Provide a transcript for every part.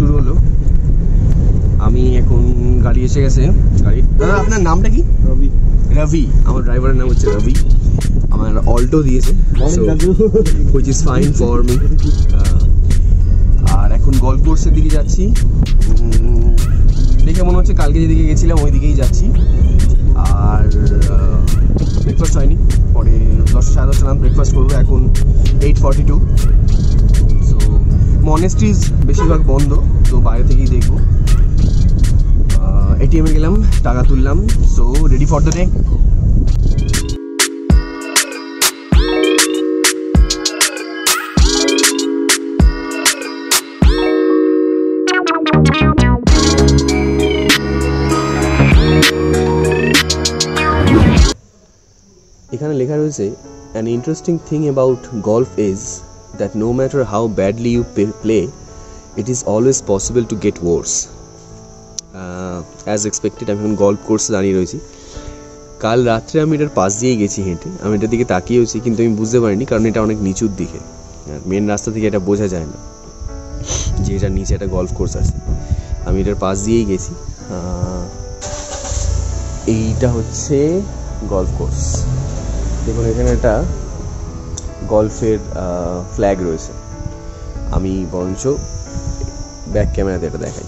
শুরু হলো। আমি এখন গাড়ি এসে গেছে। গাড়ি দাদা আপনার নামটা কি? রবি। রবি, আমার ড্রাইভারের নাম হচ্ছে রবি। আমার অল্টো দিয়েছে, which is fine for me. আর এখন গল্ফ কোর্সের দিকে যাচ্ছি। দেখে মনে হচ্ছে কালকে যেদিকে গেছিলাম ওই দিকেই যাচ্ছি। আর ব্রেকফাস্ট হয়নি, পরে 10-10:30 নাম ব্রেকফাস্ট করবো। এখন 8:42। সো মনেস্ট্রিজ বেশিরভাগ বন্ধ, তো বাইরে থেকেই দেখবো। এটিএমে গেলাম, টাকা তুললাম। So ready for the day. এখানে লেখা রয়েছে, an interesting thing about golf is that no matter how badly you play, it is always possible to get worse. As expected, আমি এখন গল্ফ কোর্সে দাঁড়িয়ে রয়েছি। কাল রাত্রে আমি এটার পাশ দিয়েই গেছি হেঁটে। আমি এটার দিকে তাকিয়েছি, কিন্তু আমি বুঝতে পারিনি, কারণ এটা অনেক নিচুর দিকে। মেন রাস্তা থেকে এটা বোঝা যায় না যে এটার নিচে একটা গল্ফ কোর্স আছে। আমি এটার পাশ দিয়েই গেছি। এইটা হচ্ছে গল্ফ কোর্স। দেখুন এখানে একটা গল্ফের ফ্ল্যাগ রয়েছে। আমি বরঞ্চ ব্যাক ক্যামেরাতে এটা দেখাই।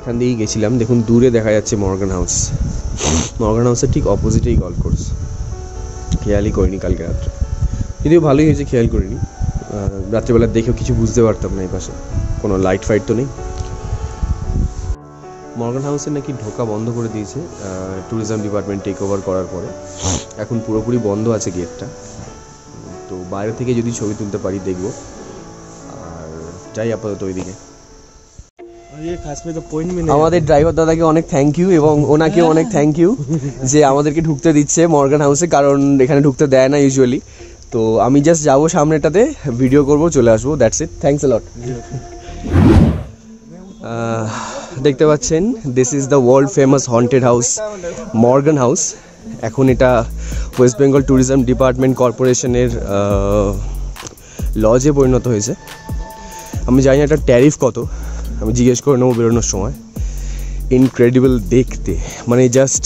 এখান দিয়েই গেছিলাম। দেখুন দূরে দেখা যাচ্ছে মর্গান হাউস। মর্গান হাউসের ঠিক অপোজিটেই গল্ফ কোর্স। খেয়ালই করিনি কালকে রাত্রে, যদিও ভালোই হয়েছে খেয়াল করিনি। রাত্রেবেলা দেখেও কিছু বুঝতে পারতাম না। এই পাশে কোনো লাইট ফাইট তো নেই। মর্গান হাউসের নাকি ঢোকা বন্ধ করে দিয়েছে ট্যুরিজম ডিপার্টমেন্ট টেক ওভার করার পরে। এখন পুরোপুরি বন্ধ আছে গেটটা। তো বাইরে থেকে যদি ছবি তুলতে পারি দেখবো। আর যাই আপাতত ওইদিকে। আমাদের ড্রাইভার দাদাকে অনেক থ্যাংক ইউ, এবং ওনাকেও অনেক থ্যাংক ইউ যে আমাদেরকে ঢুকতে দিচ্ছে মর্গান হাউসে, কারণ এখানে ঢুকতে দেয় না ইউজুয়ালি। তো আমি জাস্ট যাবো সামনেটাতে, ভিডিও করবো, চলে আসবো, দ্যাটস ইট। থ্যাংকস আ লট। দেখতে পাচ্ছেন, this is the world famous haunted house Morgan house. এখন এটা ওয়েস্ট বেঙ্গল ট্যুরিজম ডিপার্টমেন্ট কর্পোরেশনের লজে পরিণত হয়েছে। আমি জানি না এটা ট্যারিফ কত, আমি জিজ্ঞেস করে নেবো বেরোনোর সময়। ইনক্রেডিবল দেখতে, মানে জাস্ট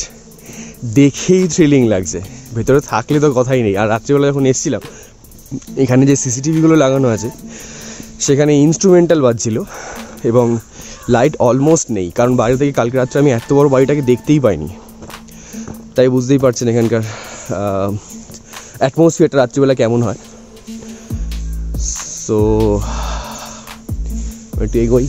দেখেই থ্রিলিং লাগছে। ভেতরে থাকলে তো কথাই নেই। আর রাত্রিবেলা যখন এসেছিলাম, এখানে যে সিসিটিভিগুলো লাগানো আছে সেখানে ইনস্ট্রুমেন্টাল বাজছিল, এবং লাইট অলমোস্ট নেই, কারণ বাইরে থেকে কালকে রাত্রে আমি এত বড় বাড়িটাকে দেখতেই পাইনি। তাই বুঝতেই পারছেন এখানকার অ্যাটমসফিয়ারটা রাত্রিবেলা কেমন হয়। সো একটু এগোই।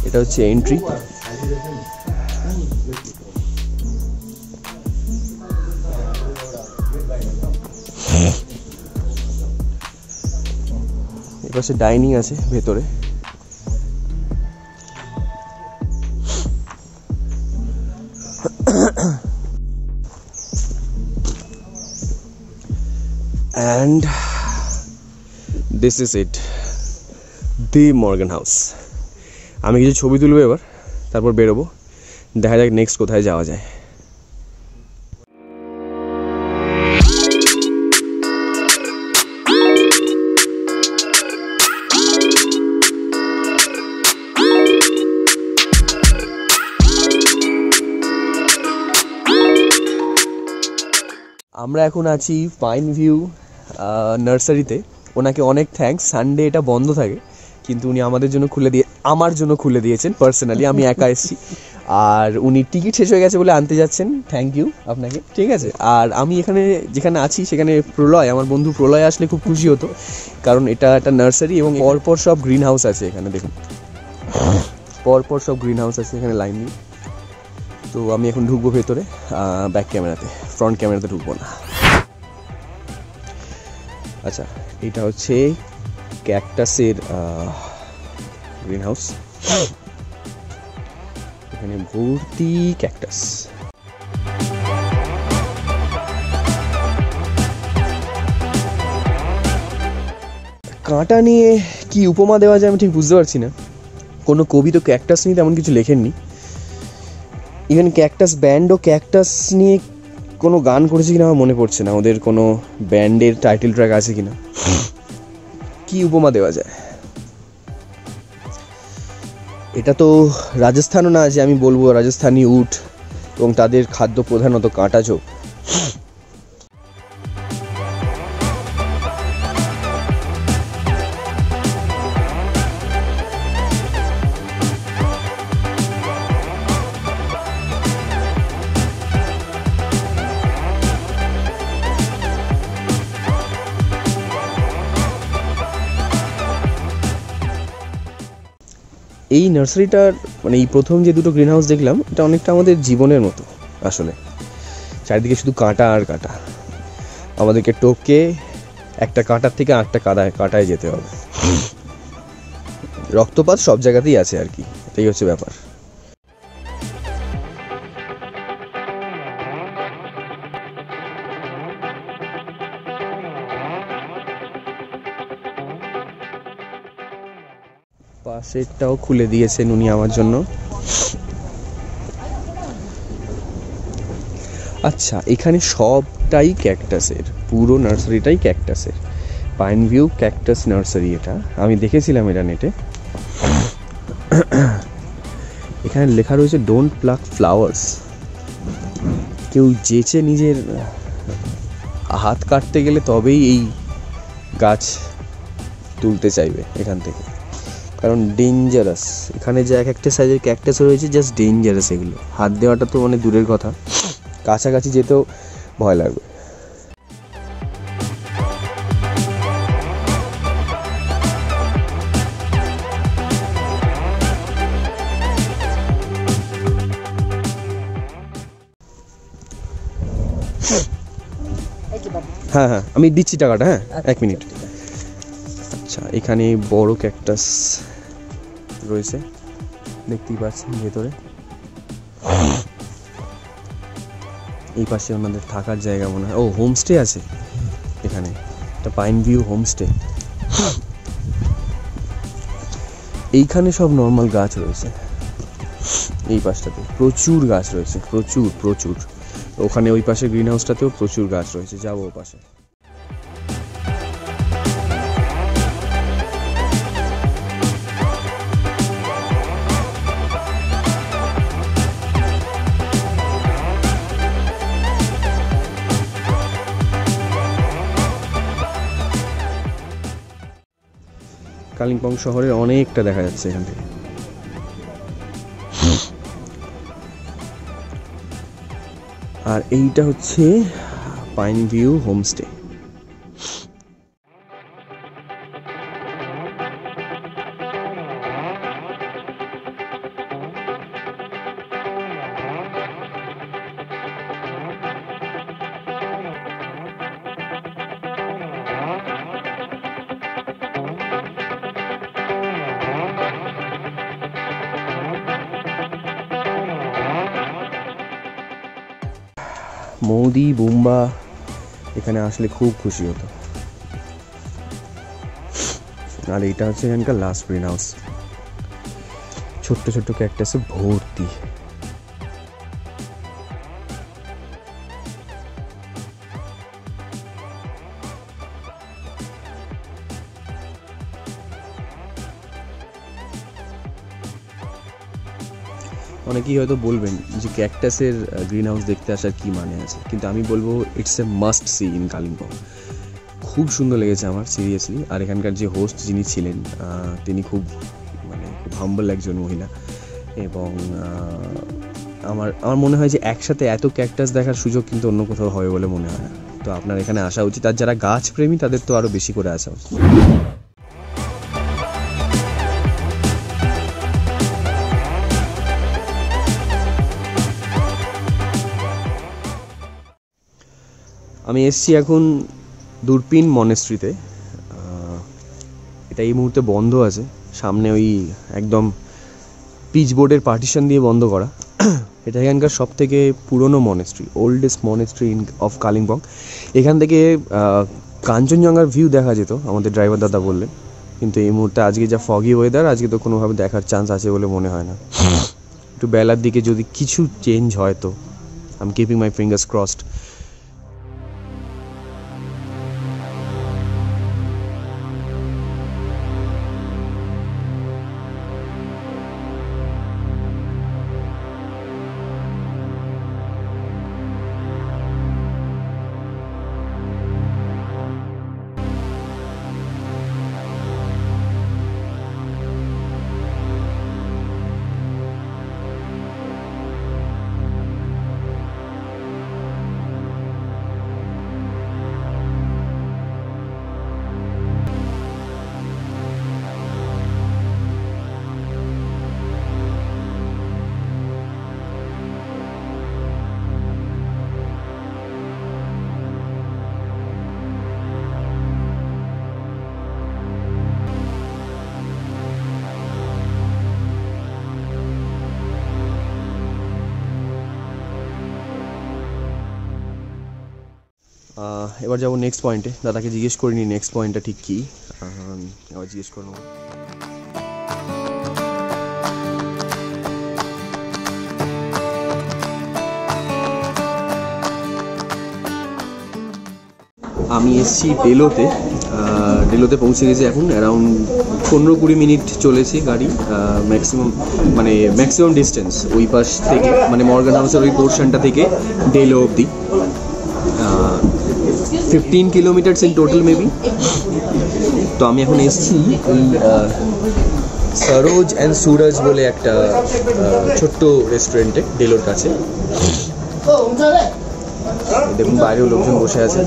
এটা হচ্ছে এন্ট্রি। এপাশে ডাইনিং আছে ভেতরে। and this is it, the Morgan House. আমি কিছু ছবি তুলবো এবার, তারপর বেরোবো। দেখা যাক নেক্সট কোথায় যাওয়া যায়। আমরা এখন আছি পাইন ভিউ নার্সারিতে, ওনাকে অনেক থ্যাঙ্কস। সানডে এটা বন্ধ থাকে, কিন্তু উনি আমার জন্য খুলে দিয়েছেন পার্সোনালি। আমি একা এসেছি, আর উনি টিকিট শেষ হয়ে গেছে বলে আনতে যাচ্ছেন। থ্যাংক ইউ আপনাকে, ঠিক আছে। আর আমি যেখানে আছি সেখানে আমার বন্ধু প্রলয় আসলে খুব খুশি হতো, কারণ এটা একটা নার্সারি এবং পরপর সব গ্রিন হাউস আছে এখানে। দেখুন, পরপর সব গ্রিন হাউস আছে এখানে লাইন নিয়ে। তো আমি এখন ঢুকবো ভেতরে, ব্যাক ক্যামেরাতে, ফ্রন্ট ক্যামেরাতে ঢুকবো না। আচ্ছা, এটা হচ্ছে ক্যাকটাসের গ্রিন হাউস। এখানে ভর্তি ক্যাকটাস। কাঁটা নিয়ে কি উপমা দেওয়া যায় আমি ঠিক বুঝতে পারছি না। কোনো কবি তো ক্যাকটাস নিয়ে তেমন কিছু লেখেননি। ইভেন ক্যাকটাস ব্যান্ডও ক্যাকটাস নিয়ে কোনো গান করেছে কিনা আমার মনে পড়ছে না, ওদের কোনো ব্যান্ডের টাইটেল ট্র্যাক আছে কিনা। কি উপমা দেওয়া যায়? এটা তো রাজস্থানও না যে আমি বলবো রাজস্থানি উট এবং তাদের খাদ্য প্রধানত কাঁটা ঝোপ। এই নার্সারিটার মানে এই প্রথম যে দুটো গ্রিন হাউস দেখলাম, এটা অনেকটা আমাদের জীবনের মতো আসলে। চারিদিকে শুধু কাঁটা আর কাঁটা, আমাদেরকে টপকে একটা কাঁটার থেকে আরেকটা কাঁটায় যেতে হবে। রক্তপাত সব জায়গাতেই আছে আর কি, এটাই হচ্ছে ব্যাপার। পাশেরটাও খুলে দিয়েছেন উনি আমার জন্য। আচ্ছা, এখানে সবটাই ক্যাকটাসের, পুরো নার্সারিটাই ক্যাকটাসের। পাইন ভিউ ক্যাকটাস নার্সারি, এটা আমি দেখেছিলাম এটা নেটে। এখানে লেখা রয়েছে ডোন্ট প্লাক ফ্লাওয়ার্স। কেউ যেচে নিজের হাত কাটতে গেলে তবেই এই গাছ তুলতে চাইবে এখান থেকে, কারণ ডেঞ্জারাস। এখানে যে এক একটা সাইজের ক্যাকটাস রয়েছে, জাস্ট ডেঞ্জারাস। এগুলো হাত দেওয়াটা তো মানে দূরের কথা, কাছাকাছি যেতেও ভয় লাগবে। হ্যাঁ হ্যাঁ, আমি দিচ্ছি টাকাটা। হ্যাঁ, 1 মিনিট। আচ্ছা, এখানে বড় ক্যাকটাস রয়েছে, দেখতেই পাচ্ছেন ভেতরে। এই পাশে ওনাদের থাকার জায়গা মনে হয়। ও, হোমস্টে আছে এখানে, একটা পাইন ভিউ হোমস্টে। এইখানে সব নর্মাল গাছ রয়েছে। এই পাশটাতে প্রচুর গাছ রয়েছে, প্রচুর। ওখানে ওই পাশে গ্রিন হাউসটাতেও প্রচুর গাছ রয়েছে, যাবো ও পাশে। কালিম্পং শহরের অনেকটা দেখা যাচ্ছে এখান থেকে। আর এইটা হচ্ছে পাইন ভিউ হোমস্টে। মৌদি বুম্বা এখানে আসলে খুব খুশি হতো। আর এইটা হচ্ছে এখানকার লাস্ট গ্রিন হাউস, ছোট্ট ছোট্ট ক্যাকটাসে ভর্তি। অনেকেই হয়তো বলবেন যে ক্যাকটাসের গ্রিন হাউস দেখতে আসার কি মানে আছে, কিন্তু আমি বলবো it's a must see in Kalimpong. খুব সুন্দর লেগেছে আমার সিরিয়াসলি। আর এখানকার যে হোস্ট যিনি ছিলেন তিনি খুব খুব হাম্বল একজন মহিলা, এবং আমার মনে হয় যে একসাথে এত ক্যাকটাস দেখার সুযোগ কিন্তু অন্য কোথাও হবে বলে মনে হয় না। তো আপনার এখানে আসা উচিত, আর যারা গাছ প্রেমী তাদের তো আরও বেশি করে আসা উচিত। আমি এসছি এখন দূরপিন মনেস্ট্রিতে। এটা এই মুহূর্তে বন্ধ আছে, সামনে ওই একদম পিচ বোর্ডের পার্টিশন দিয়ে বন্ধ করা। এটা এখানকার সব থেকে পুরনো monastery, oldest monastery of Kalimpong. এখান থেকে কাঞ্চনজঙ্ঘার ভিউ দেখা যেত, আমাদের ড্রাইভার দাদা বললেন, কিন্তু এই মুহূর্তে আজকে যা ফগি ওয়েদার, আজকে তো কোনোভাবে দেখার চান্স আছে বলে মনে হয় না। একটু বেলার দিকে যদি কিছু চেঞ্জ হয় তো I am keeping my fingers crossed. এবার যাবো নেক্সট পয়েন্টে। দাদাকে জিজ্ঞেস করিনি নেক্সট পয়েন্টটা ঠিক কী, এবার জিজ্ঞেস করবো। আমি এসছি ডেলোতে। ডেলোতে পৌঁছে গেছি এখন, অ্যারাউন্ড 15-20 মিনিট চলেছি গাড়ি। ম্যাক্সিমাম ডিস্টেন্স ওই পাশ থেকে, মানে মর্গান হাউসের ওই পোর্শনটা থেকে ডেলো অবধি 15 কিলোমিটার্স ইন টোটাল মেবি। তো আমি এখন এসছি ওই সরোজ অ্যান্ড সুরজ বলে একটা ছোট্ট রেস্টুরেন্টে ডেলোর কাছে। দেখুন বাইরেও লোকজন বসে আছে,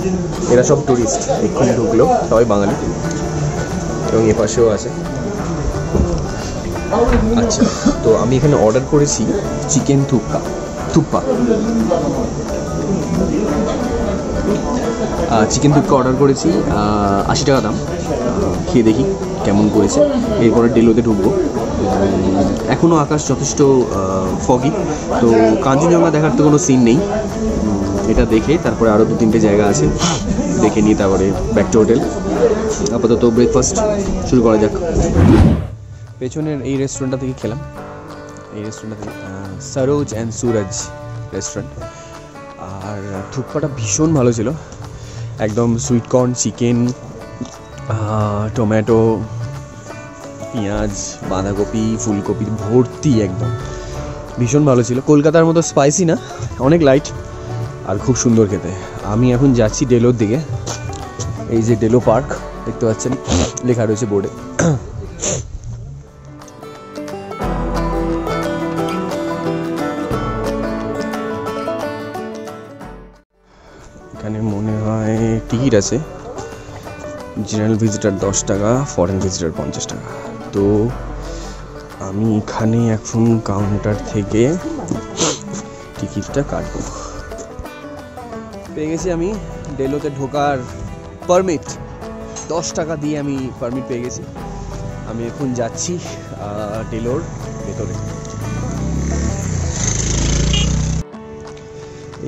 এরা সব টুরিস্ট, এক্ষুনি ঢুকলো, সবাই বাঙালি, এবং এ পাশেও আছে। আচ্ছা, তো আমি এখানে অর্ডার করেছি chicken thukpa. Chicken thukpa order করেছি, 80 টাকা দাম। খেয়ে দেখি কেমন করেছে, এরপরে ডেলোতে ঢুকবো। এখনও আকাশ যথেষ্ট ফগি, তো কাঞ্চনজঙ্ঘা দেখার তো কোনো সিন নেই। এটা দেখে তারপরে আরও 2-3টে জায়গা আছে, দেখে নিয়ে তারপরে ব্যাক টু হোটেল। আপাতত ব্রেকফাস্ট শুরু করা যাক। পেছনের এই রেস্টুরেন্টটা থেকে খেলাম, এই রেস্টুরেন্টটা থেকে সরোজ অ্যান্ড সুরজ রেস্টুরেন্ট। আর থুপ্পাটা ভীষণ ভালো ছিল, একদম সুইট কর্ন, চিকেন, টমেটো, পেঁয়াজ, বাঁধাকপি, ফুলকপি ভর্তি, একদম ভীষণ ভালো ছিল। কলকাতার মতো স্পাইসি না, অনেক লাইট আর খুব সুন্দর খেতে। আমি এখন যাচ্ছি ডেলোর দিকে। এই যে ডেলো পার্ক দেখতে পাচ্ছেন, লেখা রয়েছে বোর্ডে। এখানে মনে হয় টিকিট আছে, জেনারেল ভিজিটার 10 টাকা, ফরেন ভিজিটার 50 টাকা। তো আমি এখানে এখন কাউন্টার থেকে টিকিটটা কাটবো। পেয়ে গেছি আমি ডেলোতে ঢোকার পারমিট, 10 টাকা দিয়ে আমি পারমিট পেয়ে গেছি। আমি এখন যাচ্ছি ডেলোর ভেতরে।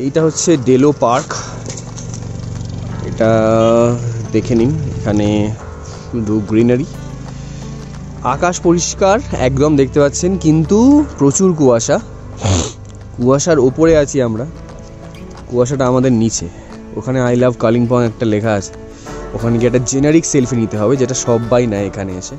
এইটা হচ্ছে ডেলো পার্ক, এটা দেখে নিন। এখানে শুধু গ্রিনারি, আকাশ পরিষ্কার একদম দেখতে পাচ্ছেন, কিন্তু প্রচুর কুয়াশা। কুয়াশার ওপরে আছি আমরা, কুয়াশাটা আমাদের নিচে। ওখানে আই লাভ কালিম্পং একটা লেখা আছে, ওখানে গিয়ে একটা জেনারিক সেলফি নিতে হবে, যেটা সবাই নেয় এখানে এসে।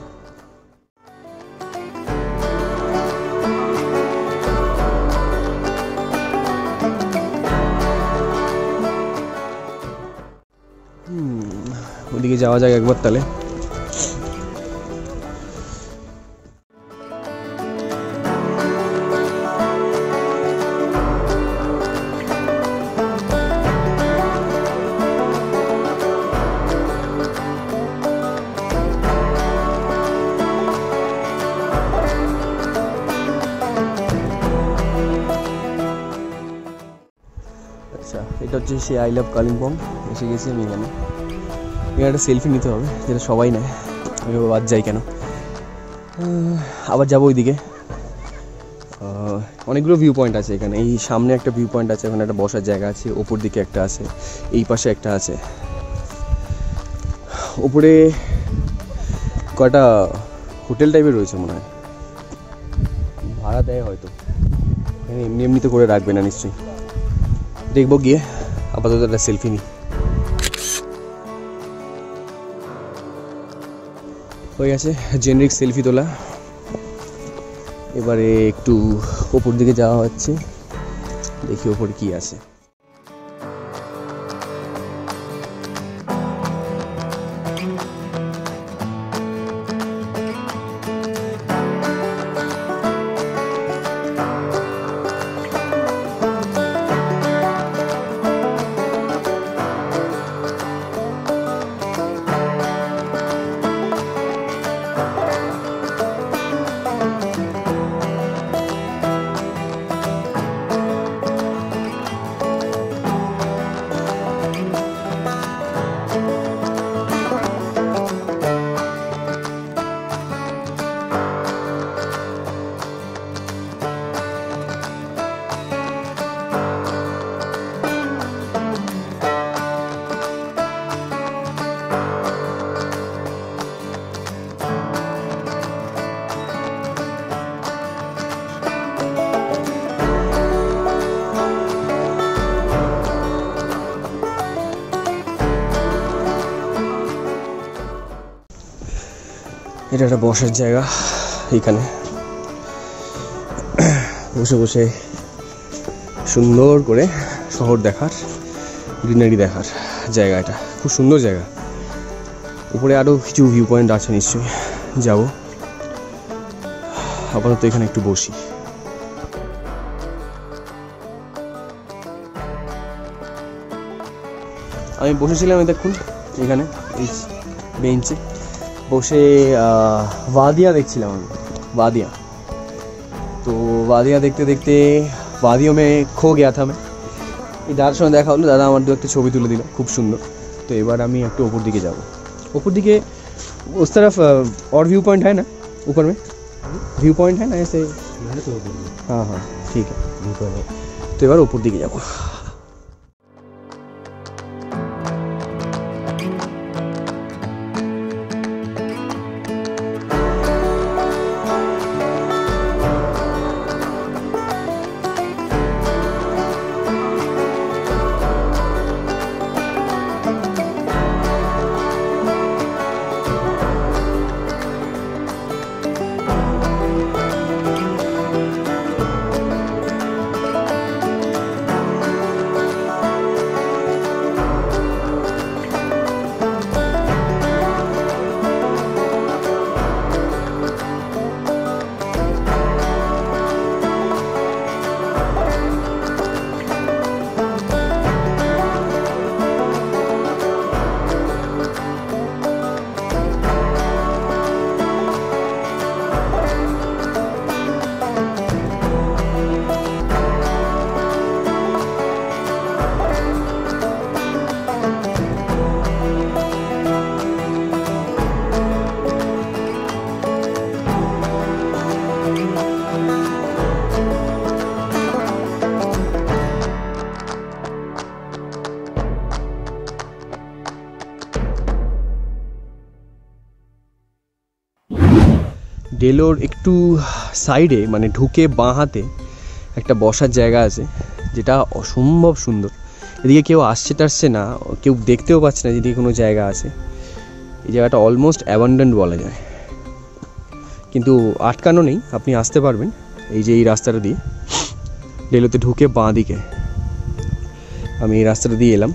দিকে যাওয়া যাক একবার তাহলে। আচ্ছা, এটা হচ্ছে সে আই লাভ কালিম্পং। এসে গেছি আমি এখানে। এখানে একটা সেলফি নিতে হবে, যেটা সবাই নেয়। আমি বাদ যাই কেন, আবার যাবো ওইদিকে। অনেকগুলো ভিউ পয়েন্ট আছে এখানে। এই সামনে একটা ভিউ পয়েন্ট আছে, ওখানে একটা বসার জায়গা আছে। ওপর দিকে একটা আছে, এই পাশে একটা আছে। ওপরে কয়টা হোটেল টাইপের রয়েছে মনে হয়, ভাড়া দেয় হয়তো। এখানে এমনি এমনি তো করে রাখবে না নিশ্চয়ই। দেখবো গিয়ে, আপাতত একটা সেলফি নিই। হয়ে গেছে জেনারিক সেলফি তোলা। এবারে একটু ওপর দিকে যাওয়া হচ্ছে, দেখি ওপরে কি আছে। এটা একটা বসার জায়গা। এখানে বসে বসে সুন্দর করে শহর দেখার, গ্রিনারি দেখার জায়গা। এটা খুব সুন্দর জায়গা। উপরে আরও কিছু ভিউ পয়েন্ট আছে, নিশ্চয়ই যাব। আপাতত এখানে একটু বসি। আমি বসেছিলাম দেখুন এখানে এই বেঞ্চে বসে वादियाँ देखছিলাম আমি। वादियाँ तो वादियाँ देखते देखते वादियों में खो गया था मैं। এই দাদার সঙ্গে দেখা হলো, দাদা আমার দু একটা ছবি তুলে দিল, খুব সুন্দর। तो এবার আমি একটু ऊपर दिखे যাব। ऊपर दिखे उस तरफ और व्यू पॉइंट है ना, ऊपर में व्यू पॉइंट है ना ऐसे? हाँ हाँ ठीक है, तो এবার ऊपर दिखे যাব। ডেলোর একটু সাইডে মানে ঢুকে বাঁ হাতে একটা বসার জায়গা আছে, যেটা অসম্ভব সুন্দর। এদিকে কেউ আসছে টাসছে না, কেউ দেখতেও পাচ্ছে না যেদিকে কোনো জায়গা আছে। এই জায়গাটা অলমোস্ট অ্যাবান্ডেন্ট বলা যায়, কিন্তু আটকানো নেই, আপনি আসতে পারবেন। এই যে এই রাস্তাটা দিয়ে ডেলোতে ঢুকে বাঁ দিকে আমি এই রাস্তাটা দিয়ে এলাম।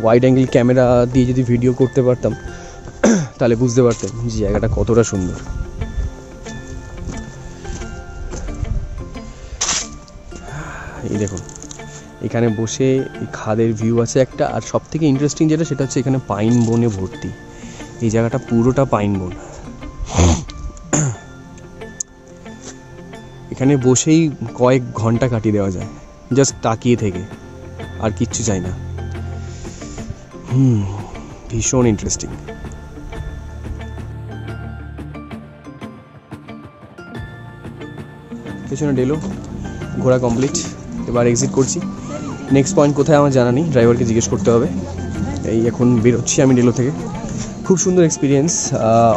ওয়াইড অ্যাঙ্গেল ক্যামেরা দিয়ে যদি ভিডিও করতে পারতাম তাহলে বুঝতে পারতেন যে জায়গাটা কতটা সুন্দর। এই দেখুন এখানে বসে খাদের ভিউ আছে একটা, আর সব থেকে ইন্টারেস্টিং যেটা সেটা হচ্ছে এখানে পাইন বনে ভর্তি। এই জায়গাটা পুরোটা পাইন বন। এখানে বসেই কয়েক ঘন্টা কাটিয়ে দেওয়া যায় জাস্ট তাকিয়ে থেকে, আর কিচ্ছু চাই না। ভীষণ ইন্টারেস্টিং। পেছনে ডেলো, ঘোরা কমপ্লিট, এবার এক্সিট করছি। নেক্সট পয়েন্ট কোথায় আমার জানা নেই, ড্রাইভারকে জিজ্ঞেস করতে হবে। এই এখন বেরোচ্ছি আমি ডেলো থেকে। খুব সুন্দর এক্সপিরিয়েন্স,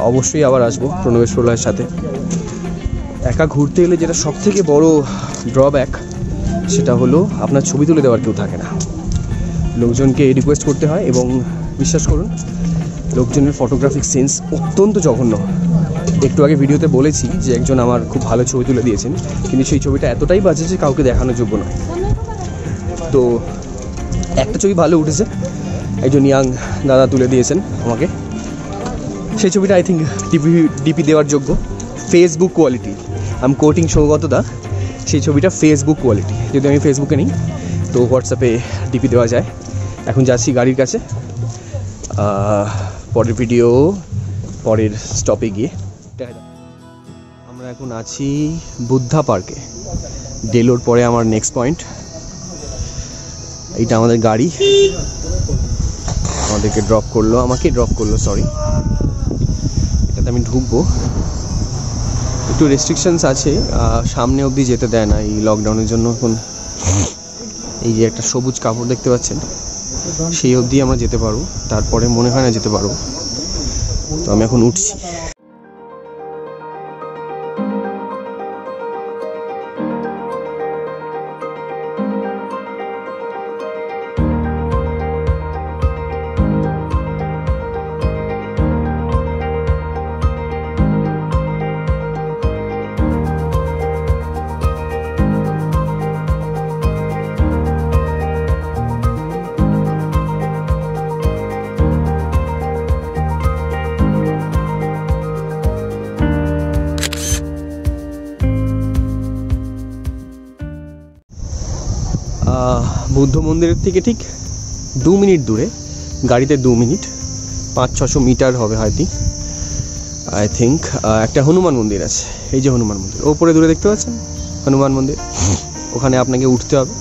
অবশ্যই আবার আসবো প্রণবেশ প্রলয়ের সাথে। একা ঘুরতে গেলে যেটা সব থেকে বড় ড্রব্যাক সেটা হলো আপনার ছবি তুলে দেওয়ার কেউ থাকে না, লোকজনকে রিকোয়েস্ট করতে হয়। এবং বিশ্বাস করুন লোকজনের ফটোগ্রাফিক সেন্স অত্যন্ত জঘন্য। একটু আগে ভিডিওতে বলেছি যে একজন আমার খুব ভালো ছবি তুলে দিয়েছেন, কিন্তু সেই ছবিটা এতটাই বাজে যে কাউকে দেখানোর যোগ্য নয়। তো একটা ছবি ভালো উঠেছে, একজন ইয়াং দাদা তুলে দিয়েছেন আমাকে, সেই ছবিটা আই থিঙ্ক ডিপি দেওয়ার যোগ্য, ফেসবুক কোয়ালিটি। আমি কোটিং সৌগত দা, সেই ছবিটা ফেসবুক কোয়ালিটি। যদি আমি ফেসবুকে নিই তো হোয়াটসঅ্যাপে ডিপি দেওয়া যায়। এখন যাচ্ছি গাড়ির কাছে, পরের ভিডিও পরের স্টপে গিয়ে। আমরা এখন আছি বুদ্ধা পার্কে, ডেলোর পরে আমার নেক্সট পয়েন্ট। এইটা আমাদের গাড়ি, আমাকে ড্রপ করলো সরি। এটাতে আমি ঢুকবো, একটু রেস্ট্রিকশনস আছে, সামনে অবধি যেতে দেয় না এই লকডাউনের জন্য। এখন এই যে একটা সবুজ কাপড় দেখতে পাচ্ছেন, সেই অবধি আমরা যেতে পারবো, তারপরে মনে হয় না যেতে পারবো। তো আমি এখন উঠছি। বুদ্ধ মন্দিরের থেকে ঠিক 2 মিনিট দূরে, গাড়িতে 2 মিনিট, 500-600 মিটার হবে হয়তো আই থিঙ্ক, একটা হনুমান মন্দির আছে। এই যে হনুমান মন্দির ওপরে দূরে দেখতে পাচ্ছেন, হনুমান মন্দির, ওখানে আপনাকে উঠতে হবে।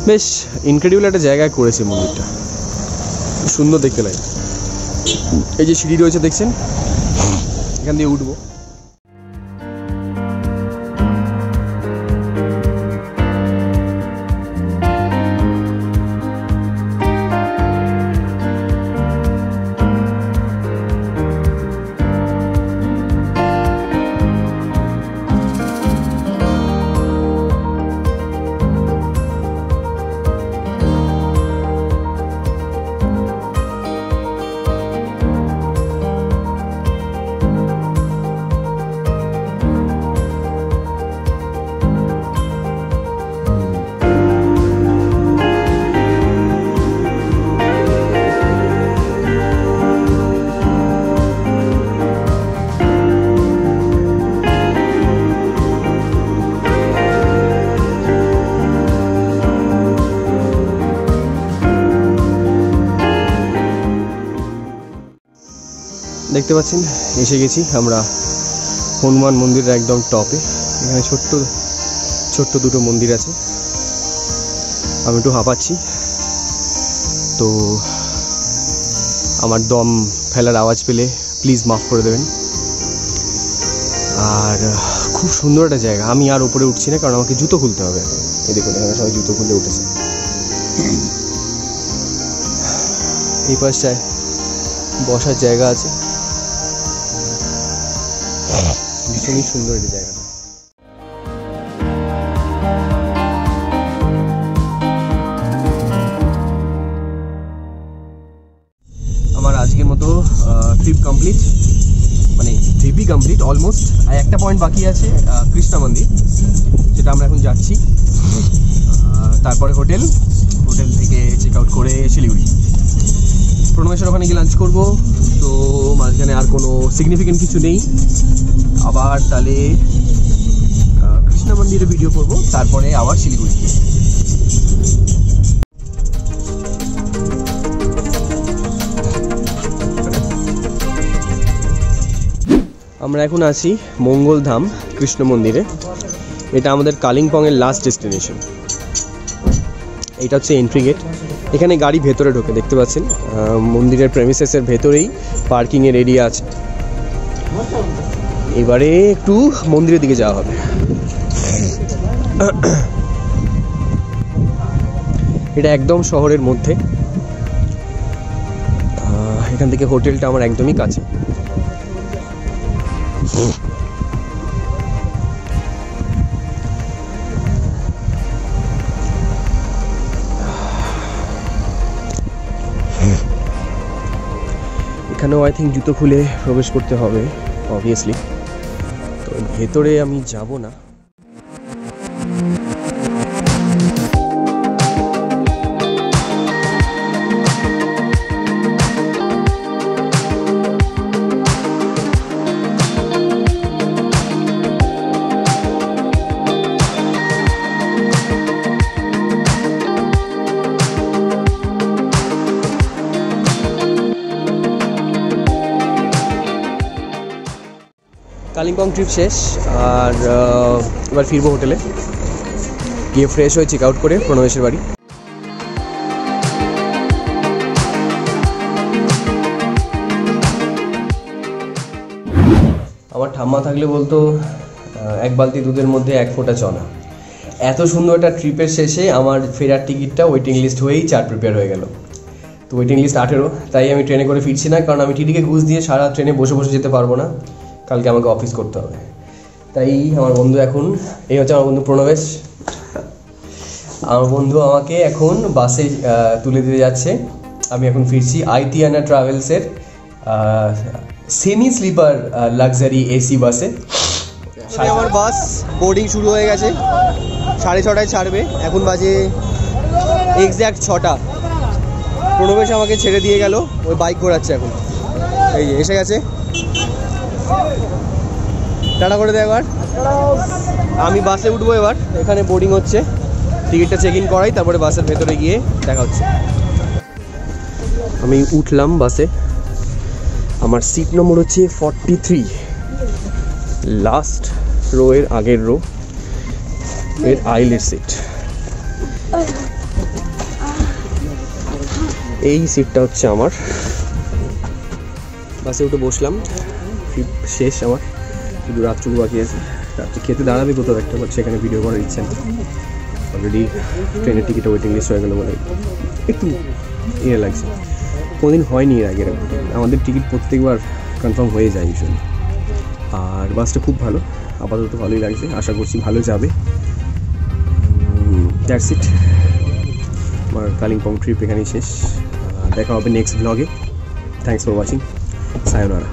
বেশ ইনক্রেডিবল একটা জায়গায় করেছে মন্দিরটা, সুন্দর দেখতে লাগে। এই যে সিঁড়ি রয়েছে দেখছেন, এখান দিয়ে উঠবো। দেখতে পাচ্ছেন এসে গেছি আমরা হনুমান মন্দিরের একদম টপে। এখানে ছোট্ট ছোট্ট দুটো মন্দির আছে। আমি একটু হাঁপাচ্ছি, তো আমার দম ফেলার আওয়াজ পেলে প্লিজ মাফ করে দেবেন। আর খুব সুন্দর একটা জায়গা। আমি আর উপরে উঠছি না, কারণ আমাকে জুতো খুলতে হবে। এই দেখুন এখানে সবাই জুতো খুলে উঠেছে। এই পাশটায় বসার জায়গা আছে, ভীষণই সুন্দর এই জায়গাটা। আমার আজকের মতো ট্রিপ কমপ্লিট, মানে ট্রিপই কমপ্লিট অলমোস্ট। একটা পয়েন্ট বাকি আছে, কৃষ্ণা মন্দির, যেটা আমরা এখন যাচ্ছি। তারপরে হোটেল, হোটেল থেকে চেক আউট করে শিলিগুড়ি। প্রণবেশের ওখানে গিয়ে লাঞ্চ করবো। তো মাঝখানে আর কোনো সিগনিফিকেন্ট কিছু নেই। আবার তাহলে কৃষ্ণ মন্দিরে ভিডিও করবো, তারপরে আবার শিলিগুড়ি। আমরা এখন আছি মঙ্গলধাম কৃষ্ণ মন্দিরে। এটা আমাদের কালিম্পংয়ের লাস্ট ডেস্টিনেশন। এটা হচ্ছে এন্ট্রি গেট। এখানে গাড়ি ভেতরে ঢোকে, দেখতে পাচ্ছেন। মন্দিরের প্রেমিসেসের ভেতরেই পার্কিংয়ের এরিয়া আছে। এবারে একটু মন্দিরের দিকে যাওয়া হবে। এটা একদম শহরের মধ্যে। এখান থেকে হোটেলটা আমার একদমই কাছে। এখানেও আই থিঙ্ক জুতো খুলে প্রবেশ করতে হবে অবভিয়াসলি। তো ভেতরে আমি যাব না। কালিম্পং ট্রিপ শেষ, আর এবার ফিরবো হোটেলে গিয়ে ফ্রেশ হয়ে চেক আউট করে প্রণবেশের বাড়ি। আমার ঠাম্মা থাকলে বলতো এক বালতি দুধের মধ্যে এক ফোঁটা চনা। এত সুন্দর একটা ট্রিপের শেষে আমার ফেরার টিকিটটা ওয়েটিং লিস্ট হয়েই 4 প্রিপেয়ার হয়ে গেল। তো ওয়েটিং লিস্ট 18, তাই আমি ট্রেনে করে ফিরছি না, কারণ আমি টিটিকে ঘুষ দিয়ে সারা ট্রেনে বসে বসে যেতে পারবো না। কালকে আমাকে অফিস করতে হবে। তাই আমার বন্ধু এখন, এই হচ্ছে আমার বন্ধু প্রণবেশ, আমার বন্ধু আমাকে এখন বাসে তুলে দিতে যাচ্ছে। আমি এখন ফিরছি আইতিয়ানা ট্রাভেলসের সেমি স্লিপার লাক্সারি এসি বাসে। আমার বাস বোর্ডিং শুরু হয়ে গেছে, 6:30টায় ছাড়বে। এখন বাজে এক্স্যাক্ট 6টা। প্রণবেশ আমাকে ছেড়ে দিয়ে গেল, ওই বাইক ঘোরাচ্ছে এখন। এই যে এসে গেছে, টাটা করে দেয়। এবার আমি বাসে উঠবো। এবার এখানে বোর্ডিং হচ্ছে, টিকিটটা চেক ইন করাই, তারপরে বাসের ভেতরে গিয়ে দেখা হচ্ছে। আমি উঠলাম বাসে। আমার সিট নম্বর হচ্ছে 43, লাস্ট রো এর আগের রো এর আইলের সিট। এই সিটটা হচ্ছে আমার। বাসে উঠে বসলাম, ট্রিপ শেষ আমার, শুধু রাত্রটুকু বাকি আছে। রাত্রে খেতে দাঁড়াবে কোথাও একটা, বাট সেখানে ভিডিও করার ইচ্ছা নেই। অলরেডি ট্রেনের টিকিট ওয়েটিং লিস্ট হয়ে গেল বলে একটু ইয়ে লাগছে। কোনোদিন হয়নি এর আগে, আমাদের টিকিট প্রত্যেকবার কনফার্ম হয়ে যায় ইউজুয়ালি। আর বাসটা খুব ভালো, আপাতত ভালোই লাগছে, আশা করছি ভালো যাবে। দ্যাটস ইট, আমার কালিম্পং ট্রিপ এখানেই শেষ। দেখা হবে নেক্সট ব্লগে। Thanks for watching, সায়োনারা।